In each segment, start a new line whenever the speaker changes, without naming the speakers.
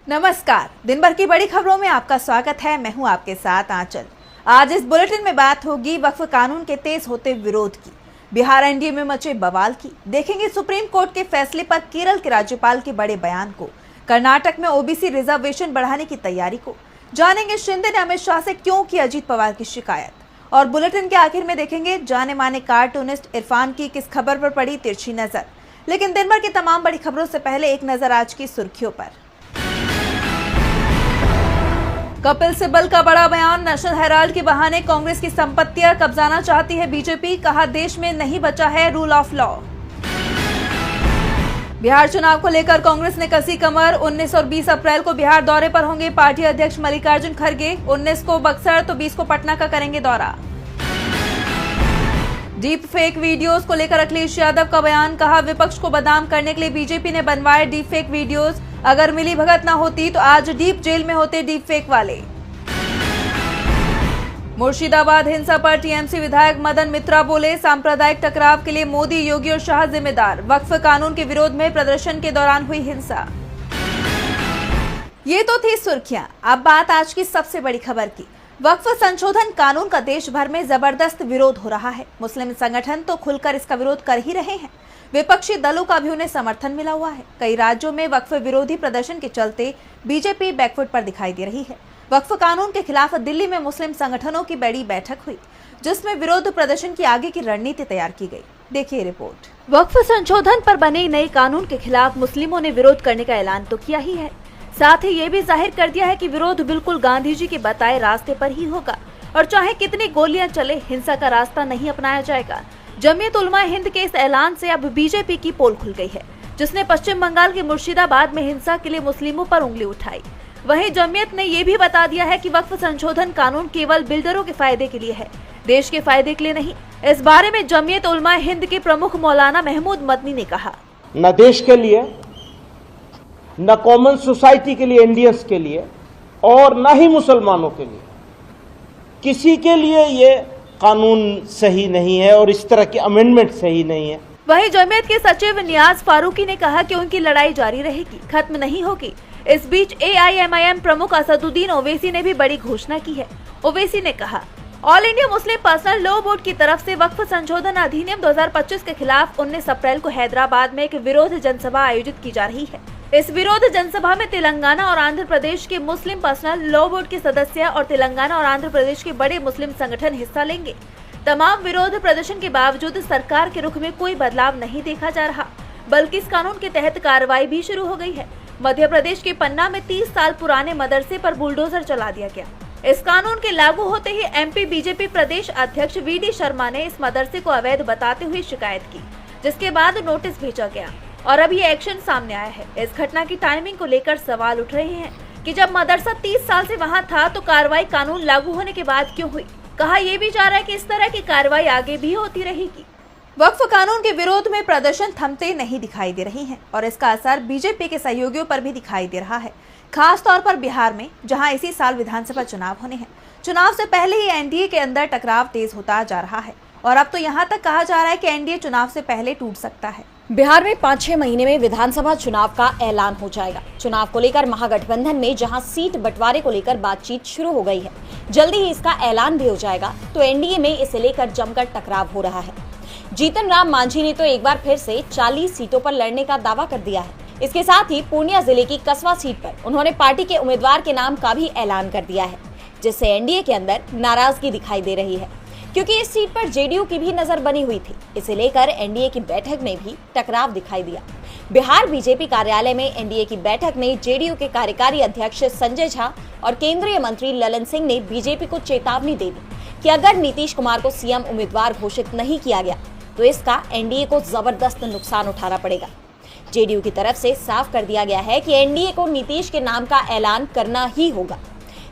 नमस्कार, दिन भर की बड़ी खबरों में आपका स्वागत है। मैं हूं आपके साथ आंचल। आज इस बुलेटिन में बात होगी वक्फ कानून के तेज होते विरोध की, बिहार एनडीए में मचे बवाल की, देखेंगे सुप्रीम कोर्ट के फैसले पर केरल के राज्यपाल के बड़े बयान को, कर्नाटक में ओबीसी रिजर्वेशन बढ़ाने की तैयारी को, जानेंगे शिंदे ने अमित शाह से क्यों की अजीत पवार की शिकायत, और बुलेटिन के आखिर में देखेंगे जाने माने कार्टूनिस्ट इरफान की किस खबर पर पड़ी तिरछी नजर। लेकिन दिन भर की तमाम बड़ी खबरों से पहले एक नजर आज की सुर्खियों पर। कपिल सिब्बल का बड़ा बयान, नेशनल हेराल्ड के बहाने कांग्रेस की संपत्तियां कब्जाना चाहती है बीजेपी, कहा देश में नहीं बचा है रूल ऑफ लॉ। बिहार चुनाव को लेकर कांग्रेस ने कसी कमर, 19 और 20 अप्रैल को बिहार दौरे पर होंगे पार्टी अध्यक्ष मल्लिकार्जुन खड़गे, 19 को बक्सर तो 20 को पटना का करेंगे दौरा। डीप फेक वीडियोस को लेकर अखिलेश यादव का बयान, कहा विपक्ष को बदनाम करने के लिए बीजेपी ने बनवाए डीप फेक वीडियोस, अगर मिली भगत न होती तो आज डीप जेल में होते डीप फेक वाले। मुर्शिदाबाद हिंसा पर टीएमसी विधायक मदन मित्रा बोले, सांप्रदायिक टकराव के लिए मोदी, योगी और शाह जिम्मेदार, वक्फ कानून के विरोध में प्रदर्शन के दौरान हुई हिंसा। ये तो थी सुर्खियां, अब बात आज की सबसे बड़ी खबर की। वक्फ संशोधन कानून का देश भर में जबरदस्त विरोध हो रहा है। मुस्लिम संगठन तो खुलकर इसका विरोध कर ही रहे हैं, विपक्षी दलों का भी उन्हें समर्थन मिला हुआ है। कई राज्यों में वक्फ विरोधी प्रदर्शन के चलते बीजेपी बैकफुट पर दिखाई दे रही है। वक्फ कानून के खिलाफ दिल्ली में मुस्लिम संगठनों की बड़ी बैठक हुई, जिसमें विरोध प्रदर्शन की आगे की रणनीति तैयार की गई। देखिए रिपोर्ट। वक्फ संशोधन पर बने नए कानून के खिलाफ मुस्लिमों ने विरोध करने का ऐलान तो किया ही है, साथ ही ये भी जाहिर कर दिया है कि विरोध बिल्कुल गांधी जी के बताए रास्ते पर ही होगा और चाहे कितनी गोलियां चले, हिंसा का रास्ता नहीं अपनाया जाएगा। जमीयत उलमा हिंद के इस ऐलान से अब बीजेपी की पोल खुल गई है, जिसने पश्चिम बंगाल के मुर्शिदाबाद में हिंसा के लिए मुस्लिमों पर उंगली उठाई। वहीं जमीयत ने ये भी बता दिया है कि वक्फ संशोधन कानून केवल बिल्डरों के फायदे के लिए है, देश के फायदे के लिए नहीं। इस बारे में जमीयत उलमा हिंद के प्रमुख मौलाना महमूद मदनी ने कहा,
न देश के लिए, न कॉमन सोसाइटी के लिए, इंडियंस के लिए, और न ही मुसलमानों के लिए, किसी के लिए ये कानून सही नहीं है और इस तरह के अमेंडमेंट सही नहीं है।
वहीं जमीयत के सचिव नियाज फारूकी ने कहा कि उनकी लड़ाई जारी रहेगी, खत्म नहीं होगी। इस बीच एआईएमआईएम प्रमुख असदुद्दीन ओवैसी ने भी बड़ी घोषणा की है। ओवैसी ने कहा, all India Muslim personal law board की तरफ से वक्फ संशोधन अधिनियम 2025 के खिलाफ 19 अप्रैल को हैदराबाद में एक विरोध जनसभा आयोजित की जा रही है। इस विरोध जनसभा में तेलंगाना और आंध्र प्रदेश के मुस्लिम पर्सनल लॉ बोर्ड के सदस्य और तेलंगाना और आंध्र प्रदेश के बड़े मुस्लिम संगठन हिस्सा लेंगे। तमाम विरोध प्रदर्शन के बावजूद सरकार के रुख में कोई बदलाव नहीं देखा जा रहा, बल्कि इस कानून के तहत कार्रवाई भी शुरू हो गई है। मध्य प्रदेश के पन्ना में 30 साल पुराने मदरसे पर बुलडोजर चला दिया गया। इस कानून के लागू होते ही एमपी बीजेपी प्रदेश अध्यक्ष वीडी शर्मा ने इस मदरसे को अवैध बताते हुए शिकायत की, जिसके बाद नोटिस भेजा गया और अब ये एक्शन सामने आया है। इस घटना की टाइमिंग को लेकर सवाल उठ रहे हैं कि जब मदरसा 30 साल से वहां था तो कार्रवाई कानून लागू होने के बाद क्यों हुई। कहा यह भी जा रहा है कि इस तरह की कार्रवाई आगे भी होती रहेगी। वक्फ कानून के विरोध में प्रदर्शन थमते नहीं दिखाई दे रहे हैं और इसका असर बीजेपी के सहयोगियों पर भी दिखाई दे रहा है, खास तौर पर बिहार में, जहां इसी साल विधानसभा चुनाव होने हैं। चुनाव से पहले ही एनडीए के अंदर टकराव तेज होता जा रहा है और अब तो यहाँ तक कहा जा रहा है कि एनडीए चुनाव से पहले टूट सकता है।
बिहार में 5-6 महीने में विधानसभा चुनाव का ऐलान हो जाएगा। चुनाव को लेकर महागठबंधन में जहां सीट बंटवारे को लेकर बातचीत शुरू हो गई है, जल्दी ही इसका ऐलान भी हो जाएगा, तो एनडीए में इसे लेकर जमकर टकराव हो रहा है। जीतन राम मांझी ने तो एक बार फिर से 40 सीटों पर लड़ने का दावा कर दिया है। इसके साथ ही पूर्णिया जिले की कसवा सीट पर उन्होंने पार्टी के उम्मीदवार के नाम का भी ऐलान कर दिया है, जिससे एनडीए के अंदर नाराजगी दिखाई दे रही है, क्योंकि इस सीट पर जेडीयू की भी नजर बनी हुई थी। इसे लेकर एनडीए की बैठक में भी टकराव दिखाई दिया। बिहार बीजेपी कार्यालय में एनडीए की बैठक में जेडीयू के कार्यकारी अध्यक्ष संजय झा और केंद्रीय मंत्री ललन सिंह ने बीजेपी को चेतावनी दे दी कि अगर नीतीश कुमार को सीएम उम्मीदवार घोषित नहीं किया गया तो इसका एनडीए को जबरदस्त नुकसान उठाना पड़ेगा। जेडीयू की तरफ से साफ कर दिया गया है कि एनडीए को नीतीश के नाम का ऐलान करना ही होगा।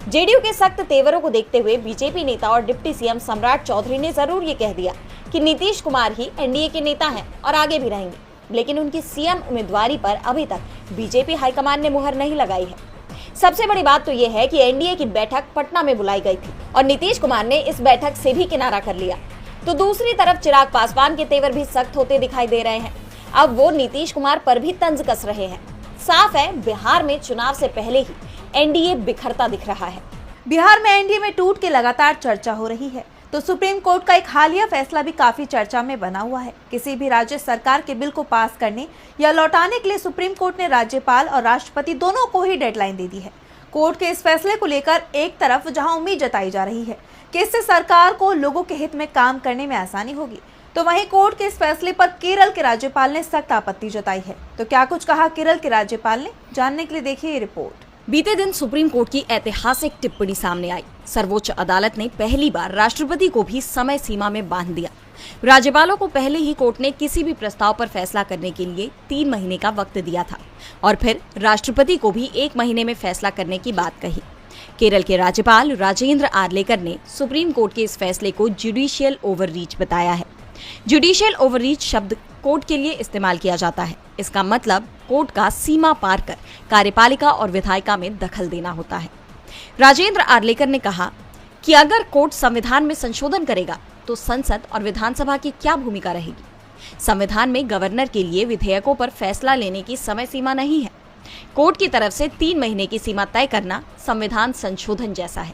जेडीयू के सख्त तेवरों को देखते हुए बीजेपी नेता और डिप्टी सीएम सम्राट चौधरी ने जरूर ये कह दिया कि नीतीश कुमार ही एनडीए के नेता हैं और आगे भी रहेंगे, लेकिन उनकी सीएम उम्मीदवारी पर अभी तक बीजेपी हाईकमान ने मुहर नहीं लगाई है। सबसे बड़ी बात तो ये है कि एनडीए की बैठक पटना में बुलाई गई थी और नीतीश कुमार ने इस बैठक से भी किनारा कर लिया। तो दूसरी तरफ चिराग पासवान के तेवर भी सख्त होते दिखाई दे रहे हैं। अब वो नीतीश कुमार पर भी तंज कस रहे हैं। साफ है, बिहार में चुनाव से पहले ही एनडीए बिखरता दिख रहा है।
बिहार में एनडीए में टूट के लगातार चर्चा हो रही है, तो सुप्रीम कोर्ट का एक हालिया फैसला भी काफी चर्चा में बना हुआ है। किसी भी राज्य सरकार के बिल को पास करने या लौटाने के लिए सुप्रीम कोर्ट ने राज्यपाल और राष्ट्रपति दोनों को ही डेडलाइन दे दी है। कोर्ट के इस फैसले को लेकर एक तरफ जहां उम्मीद जताई जा रही है कि इससे सरकार को लोगों के हित में काम करने में आसानी होगी, तो वहीं कोर्ट के इस फैसले पर केरल के राज्यपाल ने सख्त आपत्ति जताई है। तो क्या कुछ कहा केरल के राज्यपाल ने, जानने के लिए देखिए ये रिपोर्ट।
बीते दिन सुप्रीम कोर्ट की ऐतिहासिक टिप्पणी सामने आई। सर्वोच्च अदालत ने पहली बार राष्ट्रपति को भी समय सीमा में बांध दिया। राज्यपालों को पहले ही कोर्ट ने किसी भी प्रस्ताव पर फैसला करने के लिए 3 महीने का वक्त दिया था और फिर राष्ट्रपति को भी 1 महीने में फैसला करने की बात कही। केरल के राज्यपाल राजेंद्र आर्लेकर ने सुप्रीम कोर्ट के इस फैसले को जुडिशियल ओवररीच बताया है। जुडिशियल ओवररीच शब्द कोर्ट के लिए इस्तेमाल किया जाता है। इसका मतलब कोर्ट का सीमा पार कर कार्यपालिका और विधायिका में दखल देना होता है। राजेंद्र आर्लेकर ने कहा कि अगर कोर्ट संविधान में संशोधन करेगा तो संसद और विधानसभा की क्या भूमिका रहेगी। संविधान में गवर्नर के लिए विधेयकों पर फैसला लेने की समय सीमा नहीं है। कोर्ट की तरफ से 3 महीने की सीमा तय करना संविधान संशोधन जैसा है।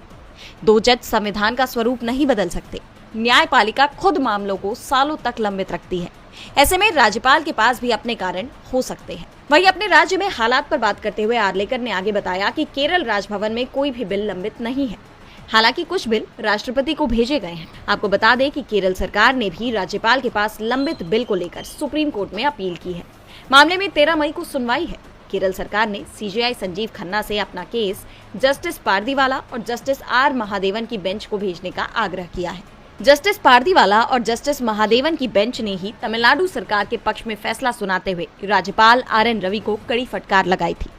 2 जज संविधान का स्वरूप नहीं बदल सकते। न्यायपालिका खुद मामलों को सालों तक लंबित रखती है। ऐसे में राज्यपाल के पास भी अपने कारण हो सकते हैं। वहीं अपने राज्य में हालात पर बात करते हुए आर्लेकर ने आगे बताया कि केरल राजभवन में कोई भी बिल लंबित नहीं है। हालांकि कुछ बिल राष्ट्रपति को भेजे गए हैं। आपको बता दें कि केरल सरकार ने भी राज्यपाल के पास लंबित बिल को लेकर सुप्रीम कोर्ट में अपील की है। मामले में 13 मई को सुनवाई है। केरल सरकार ने सीजेआई संजीव खन्ना से अपना केस जस्टिस पारदीवाला और जस्टिस आर महादेवन की बेंच को भेजने का आग्रह किया है। जस्टिस पारदीवाला और जस्टिस महादेवन की बेंच ने ही तमिलनाडु सरकार के पक्ष में फैसला सुनाते हुए राज्यपाल RN रवि को कड़ी फटकार लगाई थी।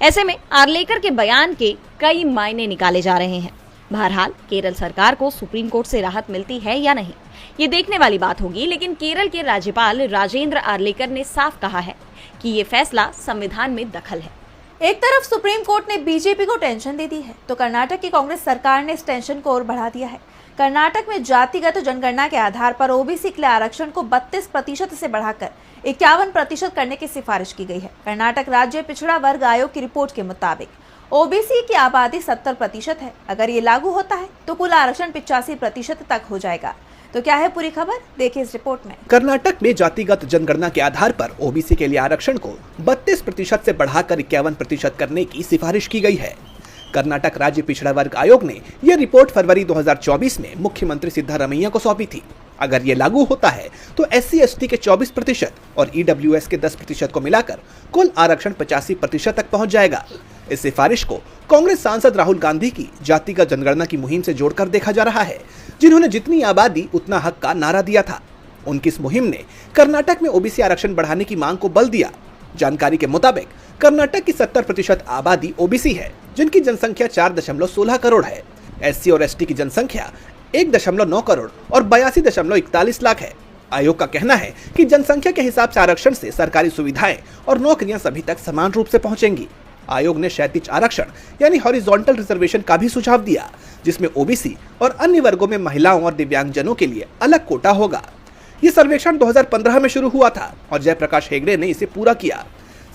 ऐसे में आर्लेकर के बयान के कई मायने निकाले जा रहे हैं। बहरहाल केरल सरकार को सुप्रीम कोर्ट से राहत मिलती है या नहीं, ये देखने वाली बात होगी। लेकिन केरल के राज्यपाल राजेंद्र आर्लेकर ने साफ कहा है कि ये फैसला संविधान में दखल है।
एक तरफ सुप्रीम कोर्ट ने बीजेपी को टेंशन दे दी है, तो कर्नाटक की कांग्रेस सरकार ने इस टेंशन को और बढ़ा दिया है। कर्नाटक में जातिगत जनगणना के आधार पर ओबीसी के लिए आरक्षण को 32% से बढ़ाकर 51% करने की सिफारिश की गई है। कर्नाटक राज्य पिछड़ा वर्ग आयोग की रिपोर्ट के मुताबिक ओबीसी की आबादी 70% है। अगर ये लागू होता है तो कुल आरक्षण 85% तक हो जाएगा। तो क्या है पूरी खबर, देखिए इस रिपोर्ट में।
कर्नाटक में जातिगत जनगणना के आधार पर ओबीसी के लिए आरक्षण को 32% से बढ़ाकर 51% करने की सिफारिश की गई है। कर्नाटक राज्य पिछड़ा वर्ग आयोग ने यह रिपोर्ट फरवरी 2024 में मुख्यमंत्री सिद्धारमैया को सौंपी थी। अगर ये लागू होता है तो SC/ST के 24% और EWS के 10% को मिलाकर कुल आरक्षण 85% तक पहुंच जाएगा। इस सिफारिश को कांग्रेस सांसद राहुल गांधी की जातिगत जनगणना की मुहिम से जोड़कर देखा जा रहा है, जिन्होंने जितनी आबादी उतना हक का नारा दिया था। उनकी इस मुहिम ने कर्नाटक में ओबीसी आरक्षण बढ़ाने की मांग को बल दिया। जानकारी के मुताबिक कर्नाटक की 70% आबादी ओबीसी है, जिनकी जनसंख्या 4.16 करोड़ है। SC और ST की जनसंख्या 1.9 करोड़ और 82.41 लाख है। आयोग का कहना है कि जनसंख्या के हिसाब से आरक्षण से सरकारी सुविधाएं और नौकरियां सभी तक समान रूप से पहुंचेंगी। आयोग ने क्षैतिज आरक्षण यानी हॉरिजॉन्टल रिजर्वेशन का भी सुझाव दिया, जिसमें ओबीसी और अन्य वर्गों में महिलाओं और दिव्यांगजनों के लिए अलग कोटा होगा। ये सर्वेक्षण 2015 में शुरू हुआ था और जयप्रकाश हेगड़े ने इसे पूरा किया।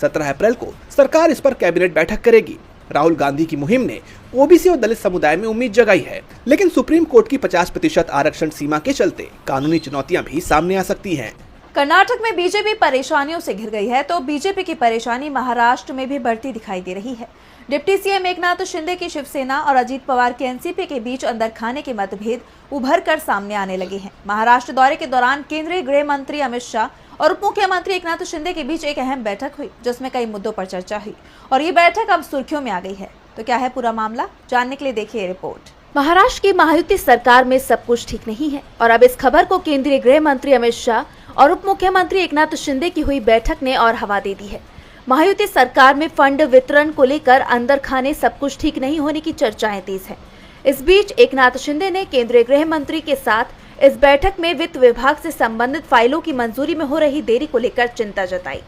17 अप्रैल को सरकार इस पर कैबिनेट बैठक करेगी। राहुल गांधी की मुहिम ने ओबीसी और दलित समुदाय में उम्मीद जगाई है, लेकिन सुप्रीम कोर्ट की 50% आरक्षण सीमा के चलते कानूनी चुनौतियां भी सामने आ सकती हैं।
कर्नाटक में बीजेपी परेशानियों से घिर गई है, तो बीजेपी की परेशानी महाराष्ट्र में भी बढ़ती दिखाई दे रही है। डिप्टी सीएम एकनाथ शिंदे की शिवसेना और अजीत पवार के एनसीपी के बीच अंदर खाने के मतभेद उभर कर सामने आने लगे हैं। महाराष्ट्र दौरे के दौरान केंद्रीय गृह मंत्री अमित शाह और उप मुख्यमंत्री एकनाथ शिंदे के बीच एक अहम बैठक हुई, जिसमें कई मुद्दों पर चर्चा हुई और ये बैठक अब सुर्खियों में आ गई है। तो क्या है पूरा मामला, जानने के लिए देखिए रिपोर्ट। महाराष्ट्र की महायुति सरकार में सब कुछ ठीक नहीं है और अब इस खबर को केंद्रीय गृह मंत्री अमित शाह और उप मुख्यमंत्री एकनाथ शिंदे की हुई बैठक ने और हवा दे दी है। महायुति सरकार में फंड वितरण को लेकर अंदर खाने सब कुछ ठीक नहीं होने की चर्चाएं तेज है। इस बीच एकनाथ शिंदे ने केंद्रीय गृह मंत्री के साथ इस बैठक में वित्त विभाग से संबंधित फाइलों की मंजूरी में हो रही देरी को लेकर चिंता जताई।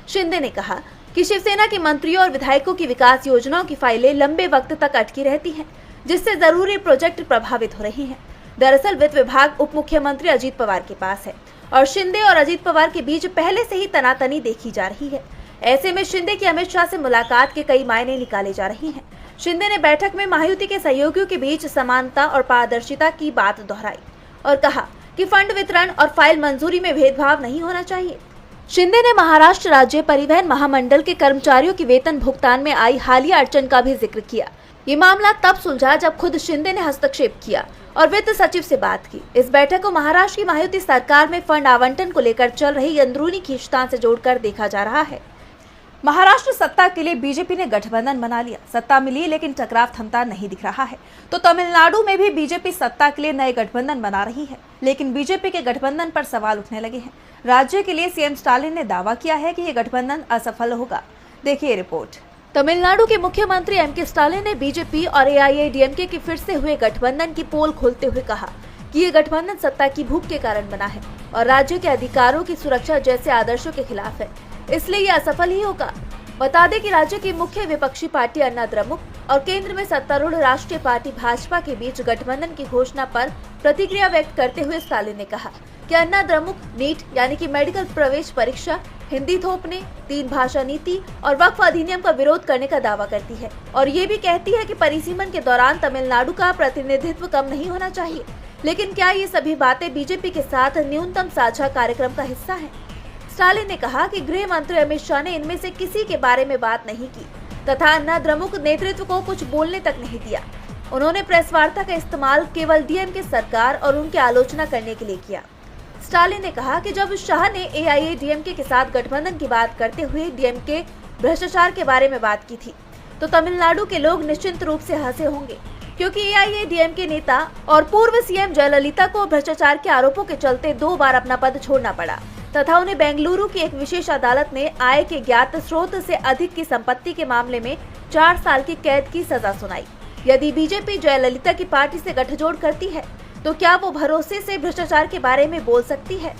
शिंदे ने कहा कि शिवसेना के मंत्रियों और विधायकों की विकास योजनाओं की फाइलें लंबे वक्त तक अटकी रहती हैं, जिससे जरूरी प्रोजेक्ट प्रभावित हो रही हैं। दरअसल वित्त विभाग उप मुख्यमंत्री अजीत पवार के पास है और शिंदे और अजीत पवार के बीच पहले से ही तनातनी देखी जा रही है। ऐसे में शिंदे की अमित शाह से मुलाकात के कई मायने निकाले जा रहे हैं। शिंदे ने बैठक में महायुति के सहयोगियों के बीच समानता और पारदर्शिता की बात दोहराई और कहा कि फंड वितरण और फाइल मंजूरी में भेदभाव नहीं होना चाहिए। शिंदे ने महाराष्ट्र राज्य परिवहन महामंडल के कर्मचारियों की वेतन भुगतान में आई हालिया अड़चन का भी जिक्र किया। ये मामला तब सुलझा जब खुद शिंदे ने हस्तक्षेप किया और वित्त सचिव से बात की। इस बैठक को महाराष्ट्र की महायुति सरकार में फंड आवंटन को लेकर चल रही अंदरूनी खींचतान से जोड़कर देखा जा रहा है। महाराष्ट्र सत्ता के लिए बीजेपी ने गठबंधन बना लिया, सत्ता मिली लेकिन टकराव थमता नहीं दिख रहा है। तो तमिलनाडु में भी बीजेपी सत्ता के लिए नए गठबंधन बना रही है, लेकिन बीजेपी के गठबंधन पर सवाल उठने लगे हैं। राज्य के लिए सीएम स्टालिन ने दावा किया है कि ये गठबंधन असफल होगा। देखिए रिपोर्ट। तमिलनाडु के मुख्यमंत्री एम.के. स्टालिन ने बीजेपी और एआईएडीएमके के फिर से हुए गठबंधन की पोल खोलते हुए कहा कि ये गठबंधन सत्ता की भूख के कारण बना है और राज्य के अधिकारों की सुरक्षा जैसे आदर्शों के खिलाफ है, इसलिए ये असफल ही होगा। बता दें कि राज्य की मुख्य विपक्षी पार्टी अन्ना द्रमुक और केंद्र में सत्तारूढ़ राष्ट्रीय पार्टी भाजपा के बीच गठबंधन की घोषणा पर प्रतिक्रिया व्यक्त करते हुए स्टालिन ने कहा कि अन्ना द्रमुक नीट यानी कि मेडिकल प्रवेश परीक्षा, हिंदी थोपने, 3 भाषा नीति और वक्फ अधिनियम का विरोध करने का दावा करती है और ये भी कहती है कि परिसीमन के दौरान तमिलनाडु का प्रतिनिधित्व कम नहीं होना चाहिए। लेकिन क्या ये सभी बातें बीजेपी के साथ न्यूनतम साझा कार्यक्रम का हिस्सा है? स्टालिन ने कहा कि गृह मंत्री अमित शाह ने इनमें से किसी के बारे में बात नहीं की तथा अन्ना द्रमुक नेतृत्व को कुछ बोलने तक नहीं दिया। उन्होंने प्रेस वार्ता का इस्तेमाल केवल डीएमके सरकार और उनकी आलोचना करने के लिए किया। स्टालिन ने कहा कि जब शाह ने एआईएडीएमके के साथ गठबंधन की बात करते हुए डीएमके भ्रष्टाचार के बारे में बात की थी तो तमिलनाडु के लोग निश्चित रूप से हंसे होंगे, क्योंकि एआईएडीएमके नेता और पूर्व सीएम जयललिता को भ्रष्टाचार के आरोपों के चलते 2 बार अपना पद छोड़ना पड़ा तथा उन्हें बेंगलुरु की एक विशेष अदालत ने आय के ज्ञात स्रोत से अधिक की संपत्ति के मामले में 4 साल की कैद की सजा सुनाई। यदि बीजेपी जयललिता की पार्टी से गठजोड़ करती है तो क्या वो भरोसे से भ्रष्टाचार के बारे में बोल सकती है?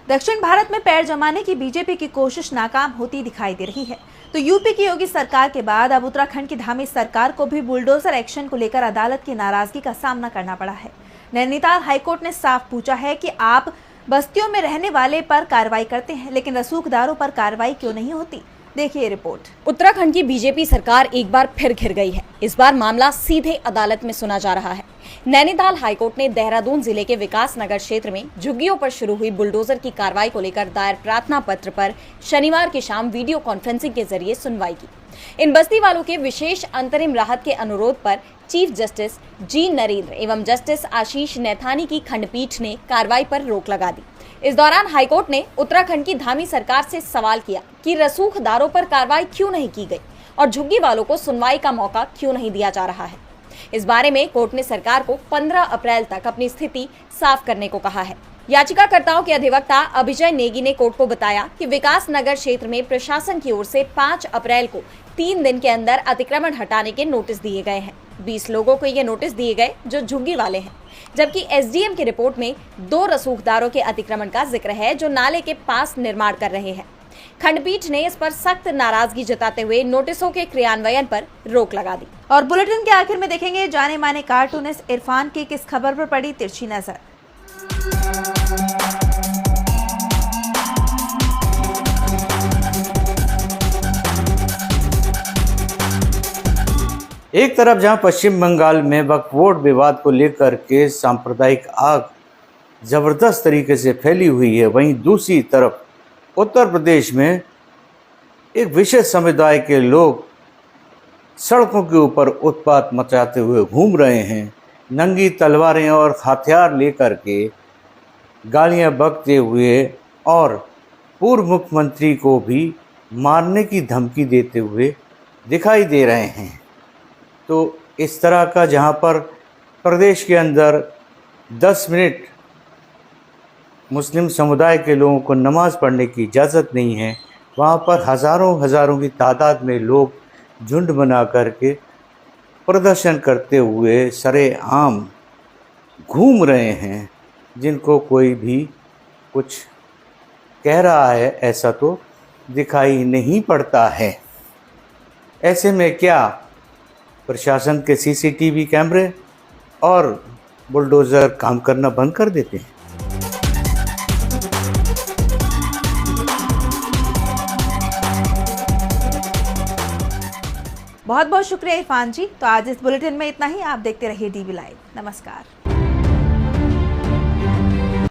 दक्षिण भारत में पैर जमाने की बीजेपी की कोशिश नाकाम होती दिखाई दे रही है तो यूपी की योगी सरकार के बाद अब उत्तराखंड की धामी सरकार को भी बुलडोजर एक्शन को लेकर अदालत की नाराजगी का सामना करना पड़ा है। नैनीताल हाईकोर्ट ने साफ पूछा है कि आप बस्तियों में रहने वाले पर कार्रवाई करते हैं लेकिन रसूखदारों पर कार्रवाई क्यों नहीं होती? देखिए रिपोर्ट।
उत्तराखंड की बीजेपी सरकार एक बार फिर घिर गई है। इस बार मामला सीधे अदालत में सुना जा रहा है। नैनीताल हाईकोर्ट ने देहरादून जिले के विकास नगर क्षेत्र में झुग्गियों पर शुरू हुई बुलडोजर की कार्रवाई को लेकर दायर प्रार्थना पत्र पर शनिवार की शाम वीडियो कॉन्फ्रेंसिंग के जरिए सुनवाई की। इन बस्ती वालों के विशेष अंतरिम राहत के अनुरोध पर चीफ जस्टिस जी नरेंद्र एवं जस्टिस आशीष नैथानी की खंडपीठ ने कार्रवाई पर रोक लगा दी। इस दौरान हाईकोर्ट ने उत्तराखंड की धामी सरकार से सवाल किया कि रसूखदारों पर कार्रवाई क्यों नहीं की गई और झुग्गी वालों को सुनवाई का मौका क्यों नहीं दिया जा रहा है। इस बारे में कोर्ट ने सरकार को 15 अप्रैल तक अपनी स्थिति साफ करने को कहा है। याचिकाकर्ताओं के अधिवक्ता अभिजय नेगी ने कोर्ट को बताया कि विकास नगर क्षेत्र में प्रशासन की ओर से 5 अप्रैल को 3 दिन के अंदर अतिक्रमण हटाने के नोटिस दिए गए हैं। 20 लोगों को ये नोटिस दिए गए जो झुग्गी वाले हैं, जबकि एसडीएम की रिपोर्ट में 2 रसूखदारों के अतिक्रमण का जिक्र है जो नाले के पास निर्माण कर रहे हैं। खंडपीठ ने इस पर सख्त नाराजगी जताते हुए नोटिसों के क्रियान्वयन पर रोक लगा दी।
और बुलेटिन के आखिर में देखेंगे जाने माने कार्टूनिस्ट इरफान की किस खबर पर पड़ी तिरछी नजर।
एक तरफ जहां पश्चिम बंगाल में वक्फ बोर्ड विवाद को लेकर के सांप्रदायिक आग जबरदस्त तरीके से फैली हुई है, वहीं दूसरी तरफ उत्तर प्रदेश में एक विशेष समुदाय के लोग सड़कों के ऊपर उत्पात मचाते हुए घूम रहे हैं। नंगी तलवारें और हथियार लेकर के गालियां बकते हुए और पूर्व मुख्यमंत्री को भी मारने की धमकी देते हुए दिखाई दे रहे हैं। तो इस तरह का जहां पर प्रदेश के अंदर 10 मिनट मुस्लिम समुदाय के लोगों को नमाज़ पढ़ने की इजाज़त नहीं है, वहाँ पर हज़ारों की तादाद में लोग झुंड बना करके प्रदर्शन करते हुए सरेआम घूम रहे हैं, जिनको कोई भी कुछ कह रहा है ऐसा तो दिखाई नहीं पड़ता है। ऐसे में क्या प्रशासन के सीसीटीवी कैमरे और बुलडोज़र काम करना बंद कर देते हैं?
बहुत बहुत शुक्रिया इरफान जी। तो आज इस बुलेटिन में इतना ही। आप देखते रहिए DV लाइव। नमस्कार।